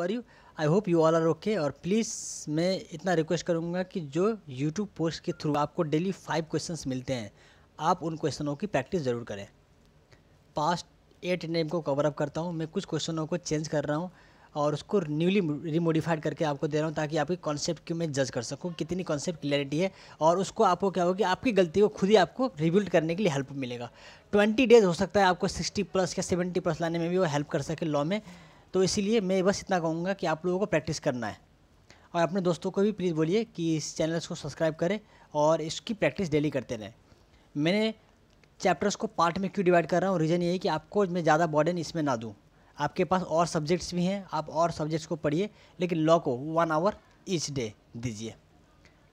For you. I hope you all are okay. और please मैं इतना रिक्वेस्ट करूँगा कि जो यूट्यूब पोस्ट के थ्रू आपको डेली 5 क्वेश्चंस मिलते हैं, आप उन क्वेश्चनों की प्रैक्टिस ज़रूर करें। पास्ट 8 नेम को कवर अप करता हूँ मैं, कुछ क्वेश्चनों को चेंज कर रहा हूँ और उसको न्यूली रिमोडिफाइड करके आपको दे रहा हूँ, ताकि आपकी कॉन्सेप्ट की मैं जज कर सकूँ कितनी कॉन्सेप्ट क्लैरिटी है। और उसको आपको क्या होगा, आपकी गलती को खुद ही आपको रिबिल्ड करने के लिए हेल्प मिलेगा। 20 डेज हो सकता है आपको 60 प्लस या 70 प्लस लाने में भी वो हेल्प कर सके लॉ में। तो इसीलिए मैं बस इतना कहूँगा कि आप लोगों को प्रैक्टिस करना है, और अपने दोस्तों को भी प्लीज़ बोलिए कि इस चैनल को सब्सक्राइब करें और इसकी प्रैक्टिस डेली करते रहें। मैंने चैप्टर्स को पार्ट में क्यों डिवाइड कर रहा हूँ, रीज़न यही कि आपको मैं ज़्यादा बर्डन इसमें ना दूँ। आपके पास और सब्जेक्ट्स भी हैं, आप और सब्जेक्ट्स को पढ़िए, लेकिन लॉ को 1 आवर ईच डे दीजिए।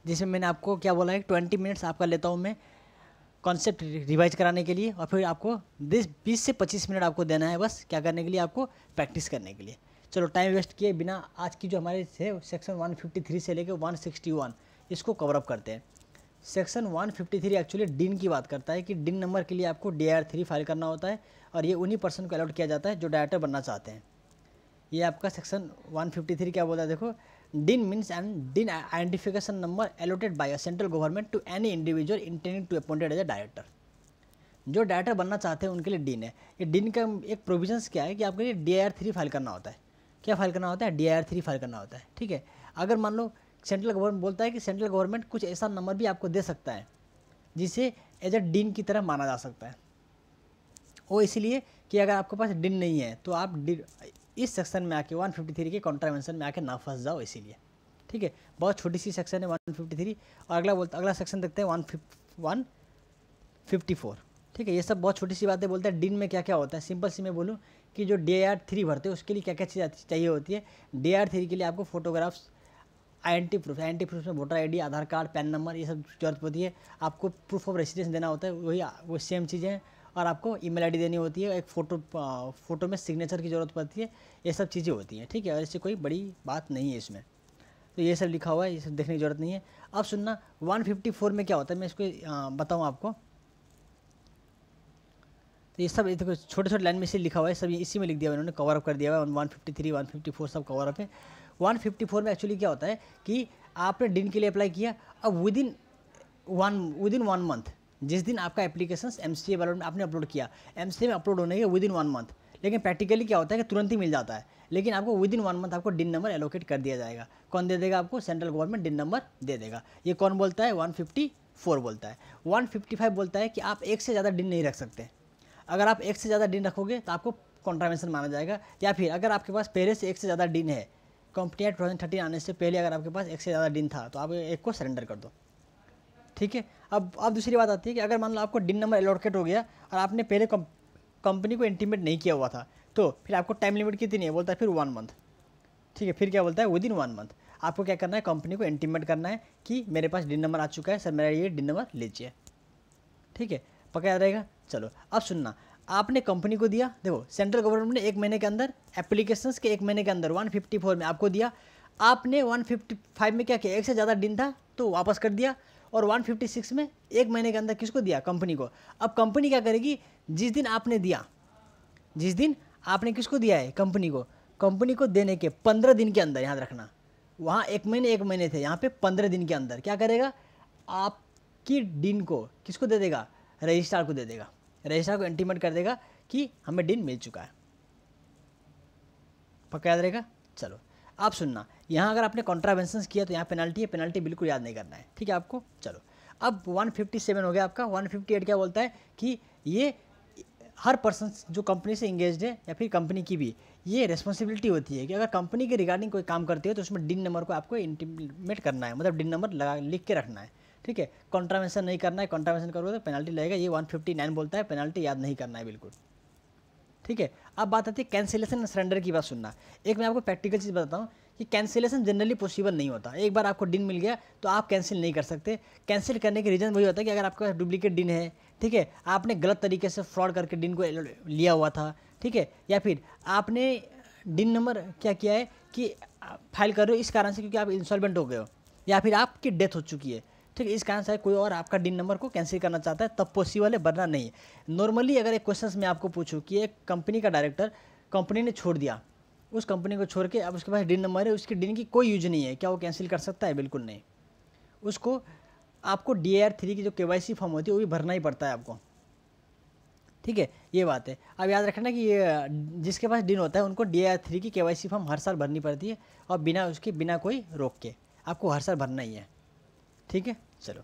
जिसमें मैंने आपको क्या बोला है, 20 मिनट्स आपका लेता हूँ मैं कॉन्सेप्ट रिवाइज कराने के लिए, और फिर आपको 20 से 25 मिनट आपको देना है बस क्या करने के लिए, आपको प्रैक्टिस करने के लिए। चलो टाइम वेस्ट किए बिना आज की जो हमारे है सेक्शन 153 से लेकर 161 इसको कवर अप करते हैं। सेक्शन 153 एक्चुअली डिन की बात करता है कि डिन नंबर के लिए आपको DIR3 फाइल करना होता है, और ये उन्हीं पर्सन को अलॉट किया जाता है जो डायरेक्टर बनना चाहते हैं। ये आपका सेक्शन 153 क्या बोला है, देखो, DIN means and DIN identification number allotted by a central government to any individual intending to appointed as a director. जो डायरेक्टर बनना चाहते हैं उनके लिए डिन है। ये डिन का एक प्रोविजंस क्या है कि आपके लिए DIR3 फाइल करना होता है। क्या फाइल करना होता है, DIR3 फाइल करना होता है, ठीक है। अगर मान लो सेंट्रल गवर्नमेंट बोलता है कि सेंट्रल गवर्नमेंट कुछ ऐसा नंबर भी आपको दे सकता है जिसे एज अ डिन की तरह माना जा सकता है, वो इसीलिए कि अगर आपके पास डिन नहीं है तो आप इस सेक्शन में आके 153 के कॉन्ट्रावेंशन में आके ना फंस जाओ, इसीलिए, ठीक है। बहुत छोटी सी सेक्शन है 153। और अगला सेक्शन देखते हैं 154, ठीक है। ये सब बहुत छोटी सी बातें बोलते हैं। डिन में क्या क्या होता है, सिंपल सी मैं बोलूँ कि जो DIR3 भरते हैं उसके लिए क्या क्या चीज़ चाहिए होती है। DIR3 के लिए आपको फोटोग्राफ्स, आइडेंटिटी प्रूफ में वोटर ID, आधार कार्ड, पैन नंबर, ये सब जरूरत होती है। आपको प्रूफ ऑफ रेसिडेंस देना होता है, वो सेम चीज़ें हैं। और आपको ईमेल ID देनी होती है, एक फ़ोटो में सिग्नेचर की ज़रूरत पड़ती है, ये सब चीज़ें होती हैं, ठीक है। और इससे कोई बड़ी बात नहीं है इसमें, तो ये सब लिखा हुआ है, ये सब देखने की ज़रूरत नहीं है। अब सुनना 154 में क्या होता है, मैं इसको बताऊँ आपको। तो ये सब देखो छोटे छोटे लाइन में से लिखा हुआ है, सब इसी में लिख दिया हुआ इन्होंने, कवर अप कर दिया हुआ है। 153 154 सब कवर अप है। 154 में एक्चुअली क्या होता है कि आपने डिन के लिए अप्लाई किया, अब विदिन वन मंथ, जिस दिन आपका एप्लीकेशन MCA वालों में आपने अपलोड किया, MCA में अपलोड होने के विदिन 1 मंथ, लेकिन प्रैक्टिकली क्या होता है कि तुरंत ही मिल जाता है, लेकिन आपको विदिन 1 मंथ आपको डिन नंबर एलोकेट कर दिया जाएगा। कौन दे देगा आपको, सेंट्रल गवर्नमेंट डिन नंबर दे देगा। ये कौन बोलता है, 154 बोलता है। 155 बोलता है कि आप एक से ज़्यादा डिन नहीं रख सकते। अगर आप एक से ज़्यादा डिन रखोगे तो आपको कॉन्ट्रावेंशन माना जाएगा, या फिर अगर आपके पास पहले से एक से ज़्यादा डिन है, कंपनी एक्ट 2013 आने से पहले अगर आपके पास एक से ज़्यादा डिन था तो आप एक को सरेंडर कर दो, ठीक है। अब दूसरी बात आती है कि अगर मान लो आपको डिन नंबर एलोकेट हो गया और आपने पहले कंपनी को इंटीमेट नहीं किया हुआ था, तो फिर आपको टाइम लिमिट कितनी है, बोलता है फिर 1 मंथ, ठीक है। फिर क्या बोलता है, विदिन 1 मंथ आपको क्या करना है, कंपनी को इंटीमेट करना है कि मेरे पास डिन नंबर आ चुका है, सर मेरा ये डिन नंबर लीजिए, ठीक है। पक्का याद रहेगा। चलो अब सुनना, आपने कंपनी को दिया, देखो सेंट्रल गवर्नमेंट ने 1 महीने के अंदर, एप्लीकेशंस के 1 महीने के अंदर 154 में आपको दिया। आपने 155 में क्या किया, एक से ज़्यादा दिन था तो वापस कर दिया, और 156 में 1 महीने के अंदर किसको दिया, कंपनी को। अब कंपनी क्या करेगी, जिस दिन आपने दिया, जिस दिन आपने किसको दिया है, कंपनी को देने के 15 दिन के अंदर, याद रखना, वहाँ 1 महीने थे, यहाँ पे 15 दिन के अंदर क्या करेगा, आपकी डिन को किसको दे देगा, रजिस्ट्रार को दे देगा। रजिस्ट्रार को इंटीमेट कर देगा कि हमें डिन मिल चुका है। पक्का याद रहेगा। चलो आप सुनना, यहाँ अगर आपने कॉन्ट्रावेंशंस किया तो यहाँ पेनल्टी है, पेनल्टी बिल्कुल याद नहीं करना है, ठीक है आपको। चलो अब 157 हो गया आपका। 158 क्या बोलता है कि ये हर पर्सन जो कंपनी से इंगेज्ड है या फिर कंपनी की भी ये रिस्पॉन्सिबिलिटी होती है कि अगर कंपनी के रिगार्डिंग कोई काम करते हो तो उसमें डिन नंबर को आपको इंटीमेट करना है, मतलब डिन नंबर लिख के रखना है, ठीक है। कॉन्ट्रावेंशन नहीं करना है, कॉन्ट्रावेंशन करोगे तो पेनल्टी लगेगा। ये 159 बोलता है, पेनल्टी याद नहीं करना है बिल्कुल, ठीक है। अब बात आती है कैंसिलेशन सरेंडर की। बात सुनना, एक मैं आपको प्रैक्टिकल चीज़ बताता हूँ कि कैंसिलेशन जनरली पॉसिबल नहीं होता। एक बार आपको डिन मिल गया तो आप कैंसिल नहीं कर सकते। कैंसिल करने के रीज़न वही होता है कि अगर आपके पास डुप्लीकेट डिन है, ठीक है, आपने गलत तरीके से फ्रॉड करके डिन को लिया हुआ था, ठीक है, या फिर आपने डिन नंबर क्या किया है कि फाइल कर रहे हो इस कारण से क्योंकि आप इंसॉल्वेंट हो गए हो, या फिर आपकी डेथ हो चुकी है, ठीक है, इस कारण से कोई और आपका डिन नंबर को कैंसिल करना चाहता है, तब पॉसिबल है, वरना नहीं है। नॉर्मली अगर एक क्वेश्चन मैं आपको पूछूं कि एक कंपनी का डायरेक्टर, कंपनी ने छोड़ दिया, उस कंपनी को छोड़ के अब उसके पास डिन नंबर है, उसकी डिन की कोई यूज नहीं है, क्या वो कैंसिल कर सकता है? बिल्कुल नहीं। उसको आपको DAR3 की जो KYC फॉर्म होती है वो भी भरना ही पड़ता है आपको, ठीक है, ये बात है। अब याद रखना कि ये जिसके पास डिन होता है उनको DAR3 की KYC फॉर्म हर साल भरनी पड़ती है, और बिना कोई रोक के आपको हर साल भरना ही है, ठीक है। चलो,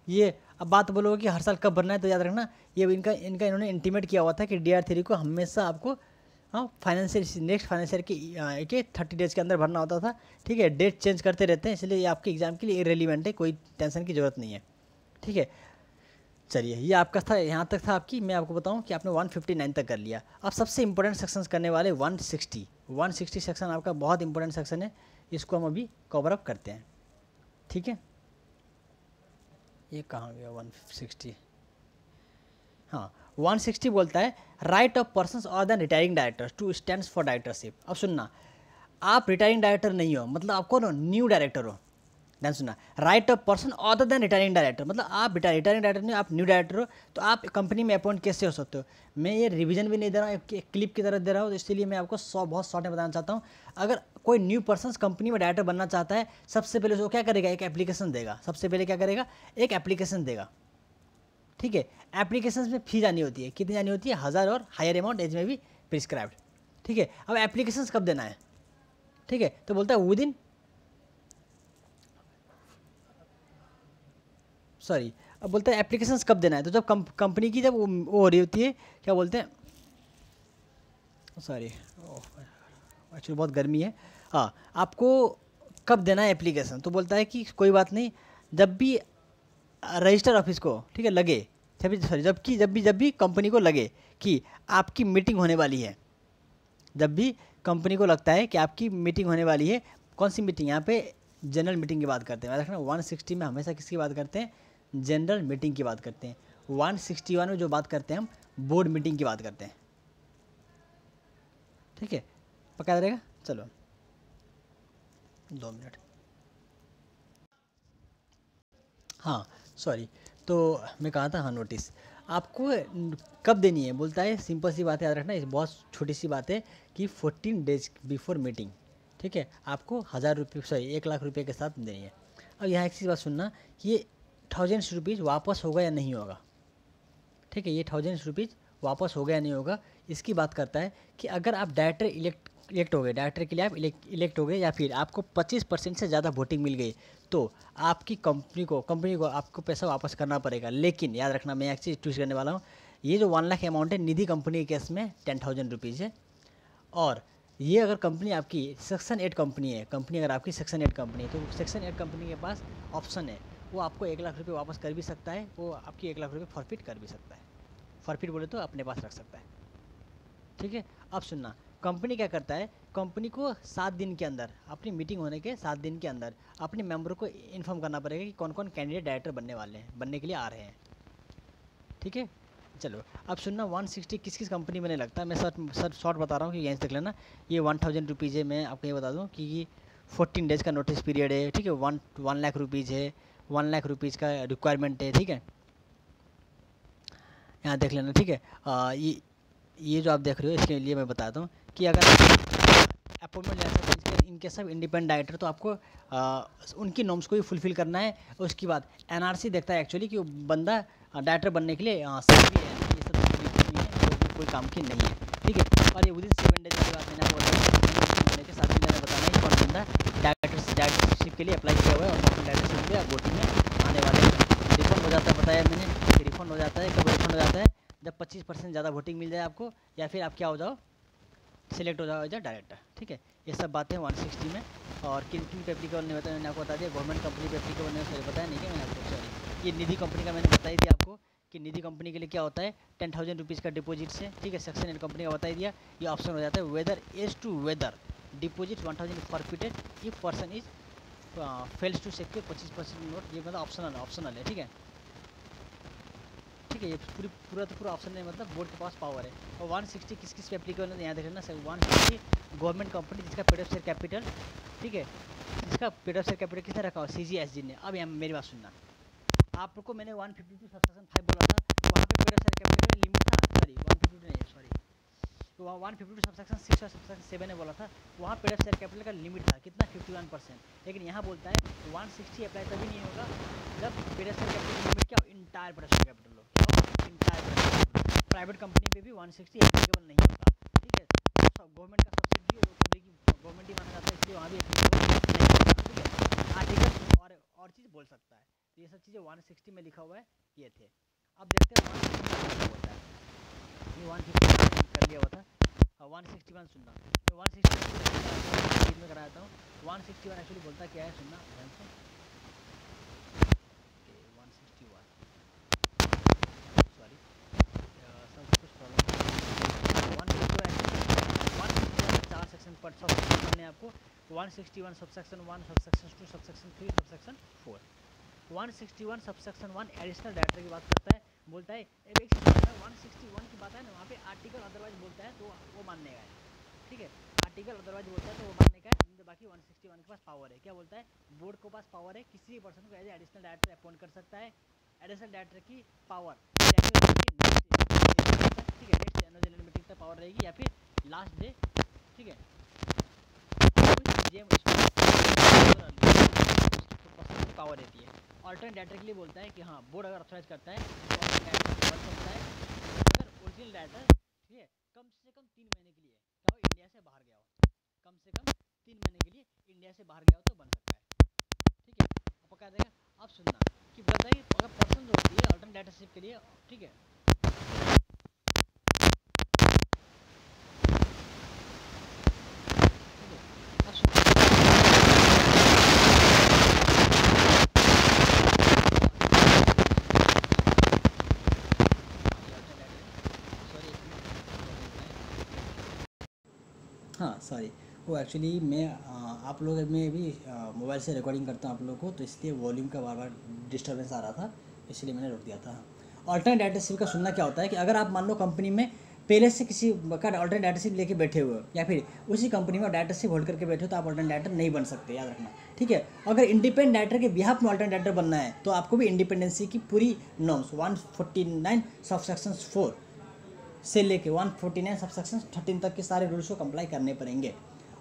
ये अब बात बोलोगे कि हर साल कब भरना है, तो याद रखना ये इनका इन्होंने इंटीमेट किया हुआ था कि DAR3 को हमेशा आपको फाइनेंशियल नेक्स्ट फाइनेंशियल के 30 डेज़ के अंदर भरना होता था, ठीक है। डेट चेंज करते रहते हैं, इसलिए ये आपके एग्जाम के लिए इरेलीवेंट है, कोई टेंशन की ज़रूरत नहीं है, ठीक है। चलिए, ये आपका था, यहाँ तक था आपकी। मैं आपको बताऊँ कि आपने 159 तक कर लिया। अब सबसे इंपॉर्टेंट सेक्शंस करने वाले 160 सेक्शन आपका बहुत इंपॉर्टेंट सेक्शन है, इसको हम अभी कवर अप करते हैं, ठीक है। ये कहाँ गया 160? हाँ, 160 बोलता है राइट ऑफ पर्सन्स और then retiring directors to stands for directorship. अब सुनना, आप रिटायरिंग डायरेक्टर नहीं हो, मतलब आपको ना न्यू डायरेक्टर हो। ध्यान सुनना, right of person other than retiring director, मतलब आप रिटायरिंग डायरेक्टर नहीं, आप न्यू डायरेक्टर हो, तो आप कंपनी में अपॉइंट कैसे हो सकते हो? मैं ये रिवीजन भी नहीं दे रहा हूँ, एक क्लिप की तरह दे रहा हूँ, तो इसलिए मैं आपको बहुत शॉर्ट में बताना चाहता हूँ। अगर कोई न्यू पर्सन कंपनी में डायरेक्टर बनना चाहता है, सबसे पहले वो क्या करेगा? एक एप्लीकेशन देगा। सबसे पहले क्या करेगा? एक एप्लीकेशन देगा, ठीक है। एप्लीकेशन में फी जानी होती है, कितनी जानी होती है? 1000 और हायर अमाउंट एज में भी प्रिस्क्राइब्ड, ठीक है। अब एप्लीकेशन कब देना है, ठीक है, तो बोलता है विद इन, सॉरी, अब बोलते हैं एप्लीकेशंस कब देना है, तो जब कंपनी की जब वो हो रही होती है, क्या बोलते हैं, सॉरी एक्चुअली बहुत गर्मी है, हाँ, आपको कब देना है एप्लीकेशन, तो बोलता है कि कोई बात नहीं, जब भी रजिस्टर ऑफिस को, ठीक है, लगे, जब भी कंपनी को लगे कि आपकी मीटिंग होने वाली है, जब भी कंपनी को लगता है कि आपकी मीटिंग होने वाली है, कौन सी मीटिंग? यहाँ पे जनरल मीटिंग की बात करते हैं। देखना 160 में हमेशा किसकी बात करते हैं? जनरल मीटिंग की बात करते हैं। 161 में जो बात करते हैं हम बोर्ड मीटिंग की बात करते हैं, ठीक है, पक्का रहेगा। चलो 2 मिनट, हाँ सॉरी, तो मैं कहा था, हाँ नोटिस आपको कब देनी है, बोलता है सिंपल सी बात है, याद रखना, इस बहुत छोटी सी बात है कि 14 डेज बिफोर मीटिंग, ठीक है, आपको 1000 रुपये, सॉरी 1 लाख रुपये के साथ देनी है। अब यहाँ एक चीज़ बात सुनना कि ये 1000 रुपीज़ वापस होगा या नहीं होगा, ठीक है, ये 1000 रुपीज़ वापस होगा या नहीं होगा, इसकी बात करता है कि अगर आप डायरेक्टर इलेक्ट हो गए, डायरेक्टर के लिए आप इलेक्ट हो गए, या फिर आपको 25% से ज़्यादा वोटिंग मिल गई, तो आपकी कंपनी को आपको पैसा वापस करना पड़ेगा। लेकिन याद रखना, मैं एक चीज़ ट्विस्ट करने वाला हूँ, ये जो 1 लाख अमाउंट है निधि कंपनी के केस में 10,000 रुपीज़ है, और ये अगर कंपनी आपकी सेक्शन 8 कंपनी है, अगर आपकी सेक्शन 8 कंपनी है, तो सेक्शन 8 कंपनी के पास ऑप्शन है, वो आपको 1 लाख रुपये वापस कर भी सकता है, वो आपकी 1 लाख रुपये फॉरफिट कर भी सकता है। फॉरफिट बोले तो अपने पास रख सकता है, ठीक है। अब सुनना, कंपनी क्या करता है, कंपनी को 7 दिन के अंदर, अपनी मीटिंग होने के 7 दिन के अंदर अपने मेंबर को इन्फॉर्म करना पड़ेगा कि कौन कौन कैंडिडेट डायरेक्टर बनने के लिए आ रहे हैं, ठीक है। चलो अब सुनना, 160 किस किस कंपनी में नहीं लगता है, मैं सर शॉर्ट बता रहा हूँ कि यहीं से देख लेना। ये 1000 रुपीज़ है, मैं आपको ये बता दूँ कि 14 डेज़ का नोटिस पीरियड है, ठीक है। 1 लाख रुपीज़ है, 1 लाख रुपीज़ का रिक्वायरमेंट है, ठीक है, यहाँ देख लेना, ठीक है। ये जो आप देख रहे हो, इसके लिए मैं बताता हूँ कि अगर अपॉइंटमेंट लेना चाहते हैं इनके सब इंडिपेंडेंट डायरेक्टर, तो आपको उनकी नॉर्म्स को भी फुलफिल करना है। उसके बाद NRC देखता है एक्चुअली कि वो बंदा डायरेक्टर बनने के लिए सही है, ये सब नहीं है, तो कोई काम की नहीं है, ठीक है। और ये विदिन 7 डेज वाली बात मैंने आपको बताया, होने के 7 दिन मैंने बताना है कि कौन बंदा डायरेक्टरशिप के लिए अप्लाई किया हुआ है, और कौन डायरेक्टरशिप के लिए वोटिंग में आने वाले हैं। रिफंड हो जाता है, बताया मैंने, रिफंड हो जाता है, कब रिफंड हो जाता है? जब 25% ज़्यादा वोटिंग मिल जाए आपको, या फिर आप क्या हो जाओ, सिलेक्ट हो जाओ एज अ डायरेक्टर, ठीक है। ये सब बातें 160 में। और किन किन पे एप्लीकेबल नहीं बताया, मैंने आपको बता दिया। गवर्नमेंट कंपनी पे एप्लीकेबल नहीं, सॉरी बताया नहीं क्या मैंने आपको, सॉरी, ये निधि कंपनी का मैंने बताई दिया आपको कि निधि कंपनी के लिए क्या होता है, 10,000 रुपीज़ का डिपॉजिट से, ठीक है। सेक्शन 8 कंपनी का बता दिया, ये ऑप्शन हो जाता है whether as to whether deposit 1000 forfeited if person is fails to secure 25% note, ये मतलब ऑप्शनल है, ठीक है, ठीक है। ये पूरा ऑप्शन है, मतलब बोर्ड के पास पावर है। और 160 किस किस पे एप्लीकेबल है, यहाँ देख लेना सर। 160 गवर्नमेंट कंपनी जिसका पेड ऑफ शेयर कैपिटल, ठीक है, जिसका पेड ऑफ शेयर कैपिटल किसने रखा हो, CGSG ने। अब यहाँ मेरी बात सुनना, आप लोग को मैंने 152 सबसेक्शन 5 बोला था, वहाँ पे paid of share capital limit था, सॉरी 152 नहीं है, सॉरी तो वहाँ 152 सबसेक्शन 6 और सबसेक्शन 7 ने बोला था, वहाँ पेड शेयर कैपिटल का लिमिट था कितना 51%। लेकिन यहाँ बोलता है 160 अप्लाई तभी नहीं होगा जब पेड शेयर कैपिटल लिमिट क्या हो, इंटायर पेड शेयर कैपिटल हो, क्या हो, इंटायर। प्राइवेट कंपनी पे भी 160 एप्लीकेबल नहीं होता, ठीक है। गवर्नमेंट का सब्सिडी गवर्नमेंट ही माना जाता है, इसलिए वहाँ भी एप्लीकेबल नहीं होता, ठीक है। आर्टिकल और चीज़ बोल सकता है, तो ये सब चीज़ें 160 में लिखा हुआ है, ये थे। अब देखते हैं 160 होता है, ये 150 कर लिया हुआ था। 161 सुनना, तो 161 में कराता हूँ। 161 एक्चुअली बोलता क्या है, सुनना ध्यान से। 161 सॉरी सब कुछ प्रॉब्लम। 161 4 सेक्शन पर सब करने हैं आपको। 161 subsection 1, subsection 2, subsection 3, subsection 4। 161 subsection 1 additional director की बात करता है, बोलता है एक चीज़ 161 की बात है ना, वहाँ पे आर्टिकल अदरवाइज बोलता है तो वो मानने का है, ठीक है। आर्टिकल अदरवाइज बोलता है तो वो मानने का है, तो बाकी 161 के पास पावर है, क्या बोलता है, बोर्ड के पास पावर है किसी भी पर्सन को एज एडिशनल डायरेक्टर अपॉइंट कर सकता है। एडिशनल डायरेक्टर की पावर ठीक है, नेक्स्ट एनुअल जनरल मीटिंग तक पावर रहेगी या फिर लास्ट डे, ठीक है। पावर देती है। ऑल्टरनेट डायरेक्टर के लिए बोलता है कि हाँ बोर्ड अगर ऑथराइज करता है तो ऑल्टरनेट डायरेक्टर बन सकता है अगर ओरिजिनल डायरेक्टर, ठीक है, कम से कम 3 महीने के लिए क्या हो, इंडिया से बाहर गया हो, कम से कम 3 महीने के लिए इंडिया से बाहर गया हो तो बन सकता है, ठीक है। आपको क्या देगा, आप सुनना कि बोलता है अगर पर्सन जो होती है ऑल्टरनेट डायरेक्टरशिप के लिए, ठीक है, हाँ सॉरी, वो एक्चुअली मैं आप लोग में भी मोबाइल से रिकॉर्डिंग करता हूँ आप लोगों को, तो इसलिए वॉल्यूम का बार बार डिस्टर्बेंस आ रहा था, इसलिए मैंने रोक दिया था। ऑल्टरनेट डायरेक्टरशिप का सुनना क्या होता है कि अगर आप मान लो कंपनी में पहले से किसी का ऑल्टरनेट डायरेक्टरशिप लेके बैठे हुए हो या फिर उसी कंपनी में डायरेक्टरशिप होल्ड करके बैठे हो तो आप ऑल्टरनेट डायरेक्टर नहीं बन सकते, याद रखना, ठीक है। अगर इंडिपेंडेंट डायरेक्टर के बिहाफ में ऑल्टरनेट डायरेक्टर बनना है तो आपको भी इंडिपेंडेंसी की पूरी नॉर्म्स 149 सबसेक्शन 4 से लेके 149 सबसेक्शन 13 तक के सारे रूल्स को कंप्लाई करने पड़ेंगे।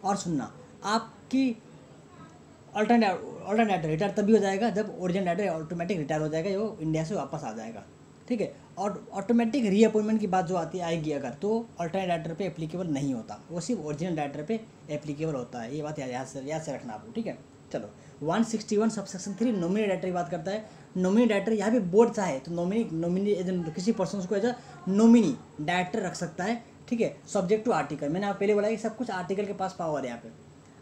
और सुनना, आपकी ऑल्टरनेट डायरेक्टर रिटायर तभी हो जाएगा जब ओरिजिनल डायरेक्टर ऑटोमेटिक रिटायर हो जाएगा, वो इंडिया से वापस आ जाएगा, ठीक है। और ऑटोमेटिक रीअपॉइंटमेंट की बात जो आती आएगी अगर, तो ऑल्टरनेट डायरेक्टर पे एप्लीकेबल नहीं होता, वो सिर्फ ओरिजिनल डायरेक्टर पे एप्लीकेबल होता है, ये बात याद से रखना आपको, ठीक है। चलो 161 सबसेक्शन 3 नॉमिनी डायरेक्टर की बात करता है। नॉमिनी डायरेक्टर यहाँ पे बोर्ड चाहे तो नॉमिनी किसी पर्सन को एज अ नॉमिनी डायरेक्टर रख सकता है, ठीक है, सब्जेक्ट टू आर्टिकल। मैंने आप पहले बोला कि सब कुछ आर्टिकल के पास पावर है यहाँ पे।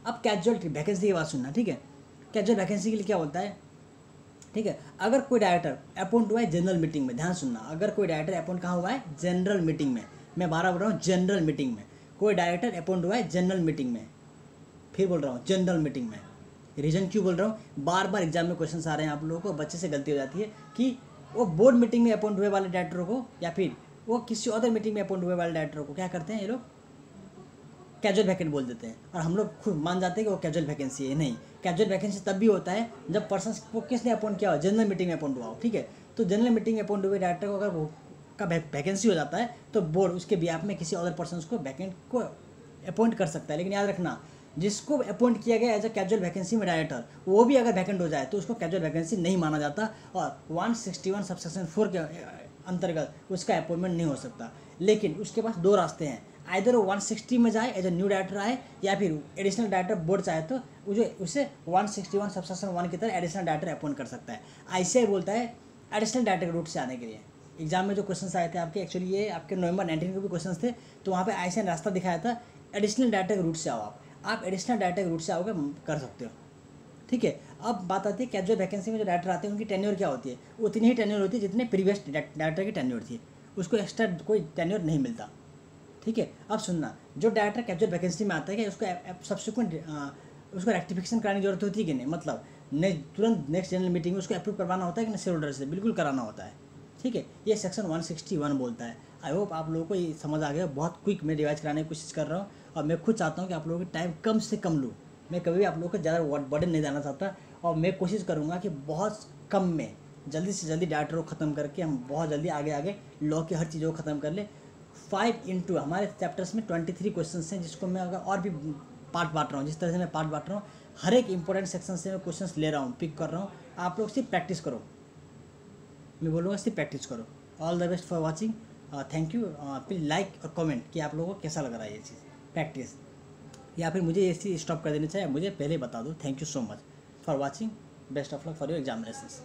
अब कैजुअल वैकेंसी की बात सुनना, ठीक है। कैजुअल वैकेंसी के लिए क्या बोलता है, ठीक है, अगर कोई डायरेक्टर अपॉइंट हुआ है जनरल मीटिंग में, ध्यान सुनना, अगर कोई डायरेक्टर अपॉइंट कहाँ हुआ है, जनरल मीटिंग में, मैं 12 बोल रहा हूँ जनरल मीटिंग में, कोई डायरेक्टर अपॉइंट हुआ है जनरल मीटिंग में, फिर बोल रहा हूँ जनरल मीटिंग में। रीजन क्यों बोल रहा हूँ, बार बार एग्जाम में क्वेश्चन आ रहे हैं आप लोगों को, बच्चे से गलती हो जाती है कि वो बोर्ड मीटिंग में अपॉइंट हुए वाले डायरेक्टरों को या फिर वो किसी अदर मीटिंग में अपॉइंट हुए वाले डायरेक्टरों को क्या करते हैं ये लोग, कैजुअल वैकेंट बोल देते हैं, और हम लोग खुद मान जाते हैं कि वो कैजुअल वैकेंसी है। नहीं, कैजुअल वैकेंसी तब भी होता है जब पर्सन को किसने अपॉइंट किया हो, जनरल मीटिंग में अपॉइंट हुआ हो, ठीक है। तो जनरल मीटिंग में अपॉइंट हुए डायरेक्टर को अगर वो का वैकेंसी हो जाता है तो बोर्ड उसके बिहाफ में किसी अदर पर्सन को वैकेंट को अपॉइंट कर सकता है। लेकिन याद रखना, जिसको अपॉइंट किया गया एज अ कैजुअल वैकेंसी में डायरेक्टर, वो भी अगर वैकेंट हो जाए तो उसको कैजुअल वैकेंसी नहीं माना जाता, और 161 सबसेक्शन 4 के अंतर्गत उसका अपॉइंटमेंट नहीं हो सकता। लेकिन उसके पास दो रास्ते हैं, आइदर वो 160 में जाए एज ए न्यू डायरेक्टर आए, या फिर एडिशनल डायरेक्टर बोर्ड चाहे तो उसे 161 सबसेक्शन 1 की तरह एडिशनल डायरेक्टर अपॉइंट कर सकता है। ICAI बोलता है एडिशनल डायरेक्टर के रूट से आने के लिए। एग्जाम में जो क्वेश्चन आए थे आपके, एक्चुअली ये आपके नवंबर 19 के भी क्वेश्चन थे, तो वहाँ पे ICAI ने रास्ता दिखाया था एडिशनल डायरेक्टर के रूट से आओ, आप एडिशनल डायरेक्टर के रूट से आओगे कर सकते हो, ठीक है। अब बात आती है कैजुअल वैकेंसी में जो डायरेक्टर आते हैं उनकी टेन्योर क्या होती है, उतनी ही टेन्योर होती है जितने प्रीवियस डायरेक्टर की टेन्योर थी, उसको एक्स्ट्रा कोई टेन्योर नहीं मिलता, ठीक है। अब सुनना, जो डायरेक्टर कैजुअल वैकेंसी में आता है कि उसको सब्सिक्वेंट उसको रेक्टिफिकेशन कराने की जरूरत होती है कि नहीं, मतलब तुरंत नेक्स्ट जनरल मीटिंग में उसको अप्रूव करवाना होता है कि नहीं, शेयर होल्डर से बिल्कुल कराना होता है, ठीक है। ये सेक्शन 161 बोलता है। आई होप आप लोगों को ये समझ आ गया, बहुत क्विक मैं रिवाइज कराने की कोशिश कर रहा हूँ, और मैं खुद चाहता हूँ कि आप लोगों की टाइम कम से कम लूँ, मैं कभी भी आप लोगों को ज़्यादा बर्डन नहीं देना चाहता, और मैं कोशिश करूँगा कि बहुत कम में जल्दी से जल्दी डायरेक्टर को ख़त्म करके हम बहुत जल्दी आगे लॉ की हर चीज़ों को ख़त्म कर ले। 5 हमारे चैप्टर्स में 23 क्वेश्चन हैं, जिसको मैं अगर और भी पार्ट बांट रहा हूँ, जिस तरह से मैं पार्ट बांट रहा हूँ, हर एक इंपॉर्टेंट सेक्शन से मैं क्वेश्चंस ले रहा हूँ, पिक कर रहा हूँ। आप लोग सिर्फ प्रैक्टिस करो, मैं बोलूँगा सिर्फ प्रैक्टिस करो। All the best for watching, thank you. Please like और कमेंट कि आप लोगों को कैसा लग रहा है ये चीज़ प्रैक्टिस, या फिर मुझे ये चीज़ स्टॉप कर देनी चाहिए, मुझे पहले बता दो। Thank you so much for watching, best of luck for your examinations.